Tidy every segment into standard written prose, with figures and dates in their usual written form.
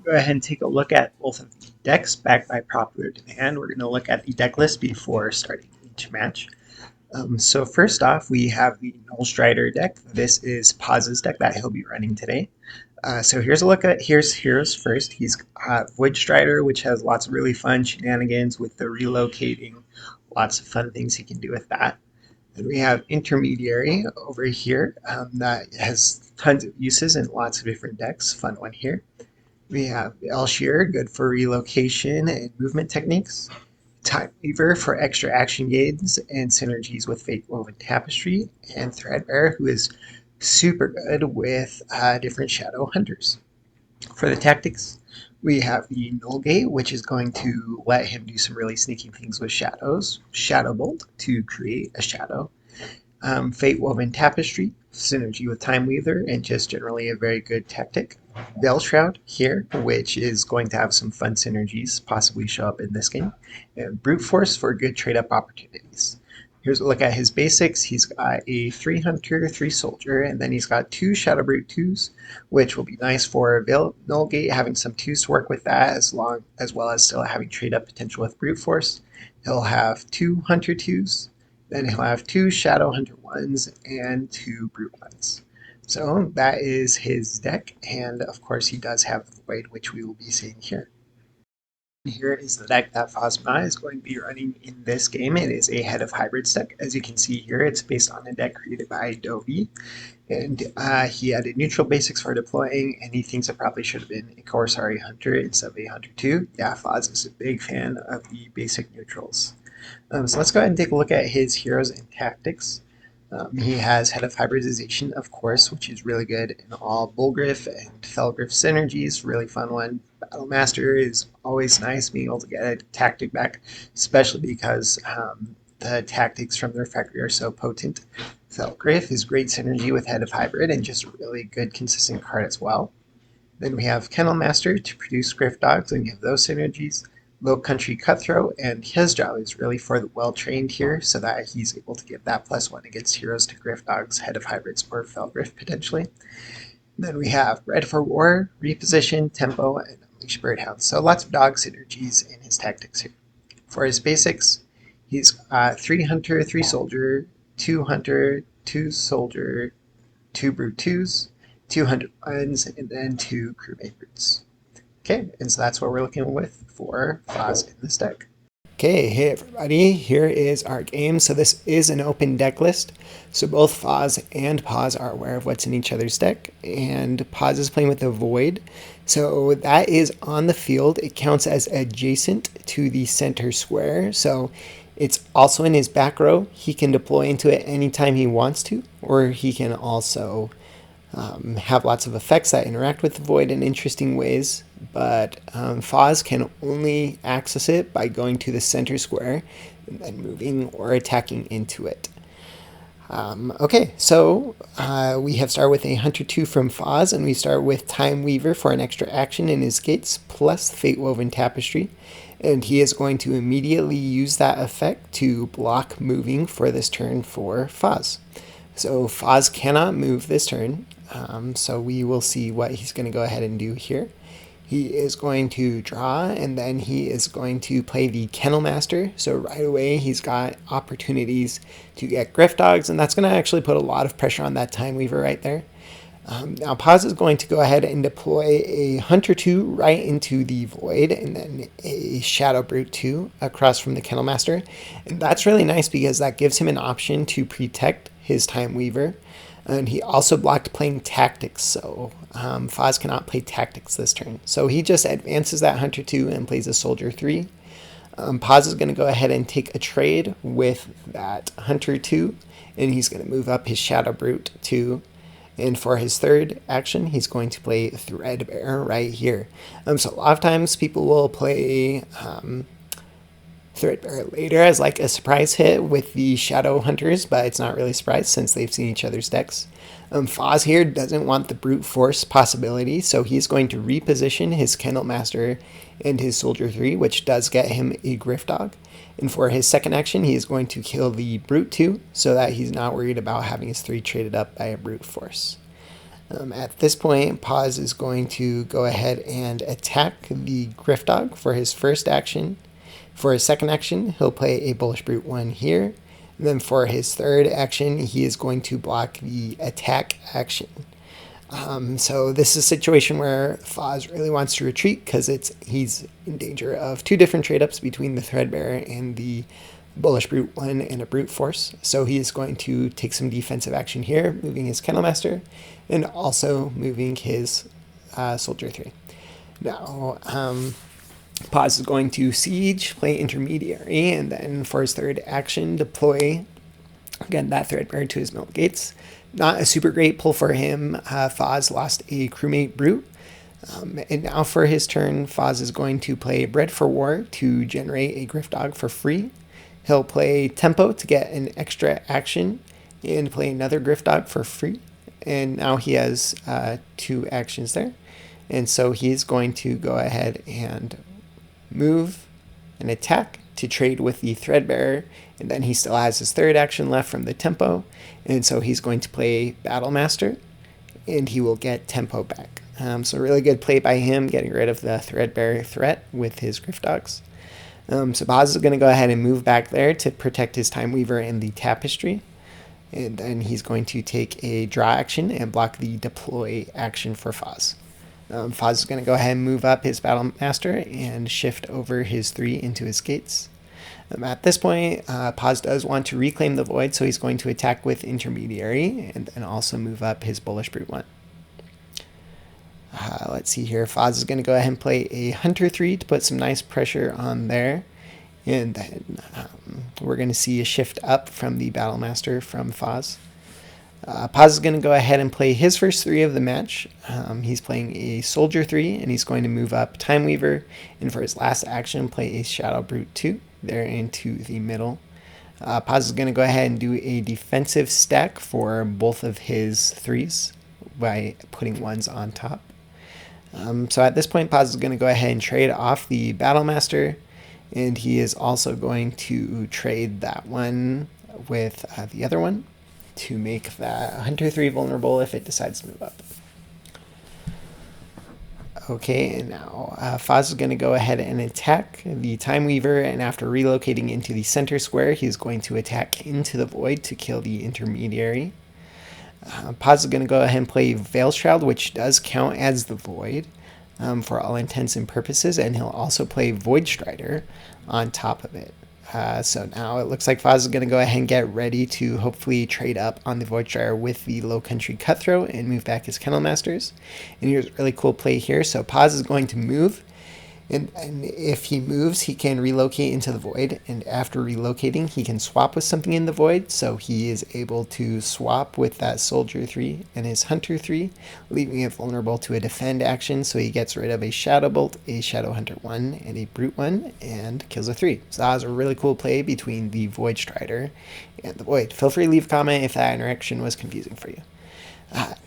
go ahead and take a look at both of the decks backed by popular demand. We're going to look at the deck list before starting each match. So first off, we have the Voidstrider deck. This is Pause's deck that he'll be running today. So here's a look at here's heroes first. He's Voidstrider, which has lots of really fun shenanigans with the relocating, lots of fun things he can do with that. Then we have Intermediary over here that has tons of uses in lots of different decks. Fun one here. We have Elshear, good for relocation and movement techniques. Time Weaver for extra action gains and synergies with Fate Woven Tapestry. And Threadbare, who is super good with different Shadow Hunters. For the tactics, we have the Null Gate, which is going to let him do some really sneaky things with shadows. Shadow Bolt to create a shadow. Fate Woven Tapestry, synergy with Time Weaver, and just generally a very good tactic. Veil Shroud here, which is going to have some fun synergies possibly show up in this game. And Brute Force for good trade-up opportunities. Here's a look at his basics. He's got a 3 Hunter, 3 Soldier, and then he's got 2 Shadow Brute 2s, which will be nice for Null Gate, having some 2s to work with that, as well as still having trade-up potential with Brute Force. He'll have 2 Hunter 2s, then he'll have 2 Shadow Hunter 1s, and 2 Brute 1s. So that is his deck, and of course he does have the Void, which we will be seeing here. Here is the deck that fozmonot is going to be running in this game. It is a Head of Hybrids deck. As you can see here, it's based on a deck created by Adobe, and he added neutral basics for deploying, and he thinks it probably should have been a Corsari Hunter instead of a Hunter 2. Yeah, Foz is a big fan of the basic neutrals. So let's go ahead and take a look at his heroes and tactics. He has Head of Hybridization, of course, which is really good in all Bullgriff and Felgriff synergies. Really fun one. Battlemaster is always nice, being able to get a tactic back, especially because the tactics from the Refractory are so potent. Felgriff is great synergy with Head of Hybrid and just a really good, consistent card as well. Then we have Kennel Master to produce Griff Dogs and give those synergies. Low Country Cutthroat, and his job is really for the well-trained here, so that he's able to give that +1 against heroes to Griff Dogs, Head of Hybrids, or Felgriff potentially. Then we have Bred for War, Reposition, Tempo, and Unleash Birdhound. So lots of dog synergies in his tactics here. For his basics, he's 3 Hunter, 3 Soldier, 2 Hunter, 2 Soldier, 2 Brute 2s, 2 Hunter 1s, and then 2 Crewmate Brutes. Okay, and so that's what we're looking with for Foz in this deck. Okay, hey everybody, here is our game. So this is an open deck list. So both Foz and Pause are aware of what's in each other's deck, and Pause is playing with the Void. So that is on the field. It counts as adjacent to the center square. So it's also in his back row. He can deploy into it anytime he wants to, or he can also have lots of effects that interact with the Void in interesting ways, but Foz can only access it by going to the center square and then moving or attacking into it. Okay, so we have started with a Hunter 2 from Foz, and we start with Time Weaver for an extra action in his gates, plus Fate Woven Tapestry, and he is going to immediately use that effect to block moving for this turn for Foz. So Foz cannot move this turn, so we will see what he's going to go ahead and do here. He is going to draw, and then he is going to play the Kennel Master. So right away, he's got opportunities to get Griff Dogs, and that's going to actually put a lot of pressure on that Time Weaver right there. Now Pause is going to go ahead and deploy a Hunter 2 right into the Void, and then a Shadow Brute 2 across from the Kennel Master. And that's really nice because that gives him an option to protect his Time Weaver. And he also blocked playing Tactics, so Foz cannot play Tactics this turn. So he just advances that Hunter 2 and plays a Soldier 3. Pause is going to go ahead and take a trade with that Hunter 2, and he's going to move up his Shadow Brute 2. And for his third action, he's going to play Threadbare right here. So a lot of times people will play Threadbare later as like a surprise hit with the Shadow Hunters, but it's not really a surprise since they've seen each other's decks. Foz here doesn't want the Brute Force possibility, so he's going to reposition his Kennel Master and his Soldier 3, which does get him a Griff Dog. And for his second action, he is going to kill the Brute 2, so that he's not worried about having his 3 traded up by a Brute Force. At this point, Pause is going to go ahead and attack the Griffdog for his first action. For his second action, he'll play a Bullish Brute 1 here. And then for his third action, he is going to block the attack action. So this is a situation where Foz really wants to retreat because he's in danger of two different trade-ups between the Threadbare and the Bullish Brute 1 and a Brute Force. So he is going to take some defensive action here, moving his Kennelmaster and also moving his Soldier 3. Now, Pause is going to Siege, play Intermediary, and then for his third action, deploy, again, that Threadbare to his Mill Gates. Not a super great pull for him. Foz lost a crewmate Brute. And now for his turn, Foz is going to play Bread for War to generate a Griffdog for free. He'll play Tempo to get an extra action and play another Griffdog for free. And now he has 2 actions there. And so he's going to go ahead and move and attack to trade with the Threadbare, and then he still has his third action left from the Tempo, and so he's going to play Battlemaster, and he will get Tempo back. So really good play by him, getting rid of the Threadbare threat with his Griffdogs. So Boz is going to go ahead and move back there to protect his Time Weaver and the Tapestry, and then he's going to take a draw action and block the deploy action for Foz. Foz is going to go ahead and move up his Battlemaster and shift over his 3 into his gates. At this point, Paz does want to reclaim the Void, so he's going to attack with Intermediary and then also move up his Bullish Brute 1. Let's see here. Foz is going to go ahead and play a Hunter 3 to put some nice pressure on there. And then we're going to see a shift up from the Battlemaster from Foz. Paz is going to go ahead and play his first 3 of the match. He's playing a Soldier 3, and he's going to move up Time Weaver, and for his last action, play a Shadow Brute 2 there into the middle. Paz is going to go ahead and do a defensive stack for both of his 3s by putting 1s on top. So at this point, Paz is going to go ahead and trade off the Battlemaster, and he is also going to trade that one with the other one to make that Hunter 3 vulnerable if it decides to move up. Okay, and now Foz is going to go ahead and attack the Time Weaver, and after relocating into the center square, he's going to attack into the Void to kill the Intermediary. Paz is going to go ahead and play Veilshroud, which does count as the Void for all intents and purposes, and he'll also play Voidstrider on top of it. So now it looks like Foz is going to go ahead and get ready to hopefully trade up on the Voidstrider with the Low Country Cutthroat and move back his Kennelmasters. And here's a really cool play here. So Paz is going to move, and if he moves, he can relocate into the Void, and after relocating, he can swap with something in the Void, so he is able to swap with that Soldier 3 and his Hunter 3, leaving it vulnerable to a defend action, so he gets rid of a Shadow Bolt, a Shadow Hunter 1, and a Brute 1, and kills a 3. So that was a really cool play between the Voidstrider and the Void. Feel free to leave a comment if that interaction was confusing for you.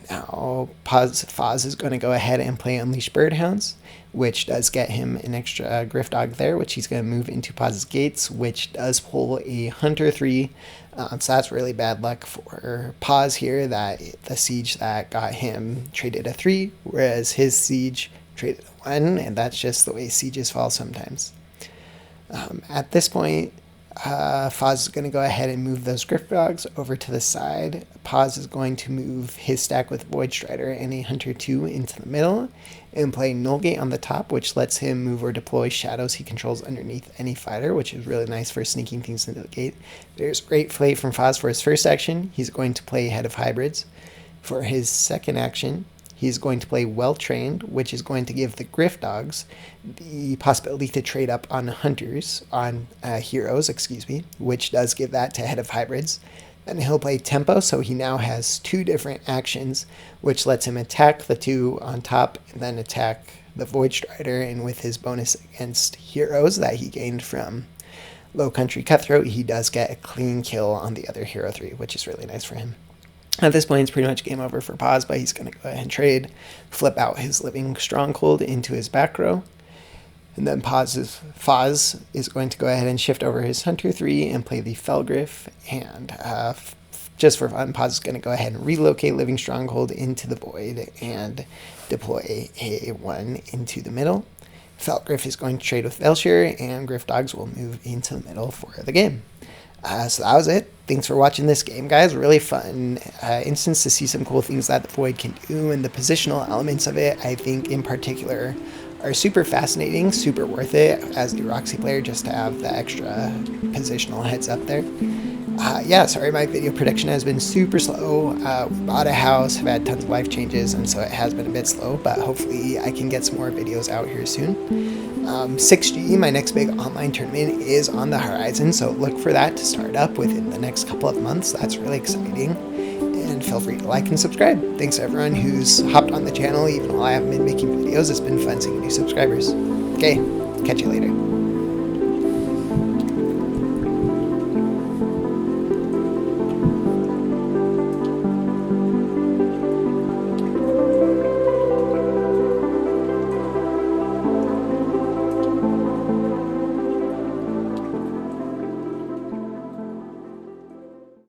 Now, Foz is going to go ahead and play Unleash Birdhounds, which does get him an extra Griffdog there, which he's going to move into Paz's Gates, which does pull a Hunter 3. So that's really bad luck for Paz here, that the Siege that got him traded a 3, whereas his Siege traded a 1, and that's just the way Sieges fall sometimes. At this point, Foz is going to go ahead and move those Griffdogs over to the side. Paz is going to move his stack with Voidstrider and a Hunter 2 into the middle and play Nullgate on the top, which lets him move or deploy shadows he controls underneath any fighter, which is really nice for sneaking things into the gate. There's great play from Foz for his first action. He's going to play Head of Hybrids. For his second action, he's going to play Well Trained, which is going to give the Griffdogs the possibility to trade up on hunters, on heroes, which does give that to Head of Hybrids. Then he'll play Tempo, so he now has 2 different actions, which lets him attack the 2 on top and then attack the Voidstrider. And with his bonus against heroes that he gained from Low Country Cutthroat, he does get a clean kill on the other Hero 3, which is really nice for him. At this point, it's pretty much game over for Paz, but he's going to go ahead and trade, flip out his Living Stronghold into his back row. And then Foz is going to go ahead and shift over his Hunter 3 and play the Felgriff and just for fun, Pause is going to go ahead and relocate Living Stronghold into the Void and deploy a 1 into the middle. Felgriff is going to trade with Velshire, and Griff Dogs will move into the middle for the game. So that was it. Thanks for watching this game, guys. Really fun instance to see some cool things that the Void can do, and the positional elements of it, I think, in particular, are super fascinating, super worth it as the Auroxi player just to have the extra positional heads up there. Yeah, sorry my video production has been super slow. We bought a house, have had tons of life changes, and so it has been a bit slow, but hopefully I can get some more videos out here soon. 6G, my next big online tournament, is on the horizon, so look for that to start up within the next couple of months. That's really exciting, and feel free to like and subscribe. Thanks to everyone who's hopped on the channel even while I haven't been making videos. It's been fun seeing new subscribers. Okay, catch you later.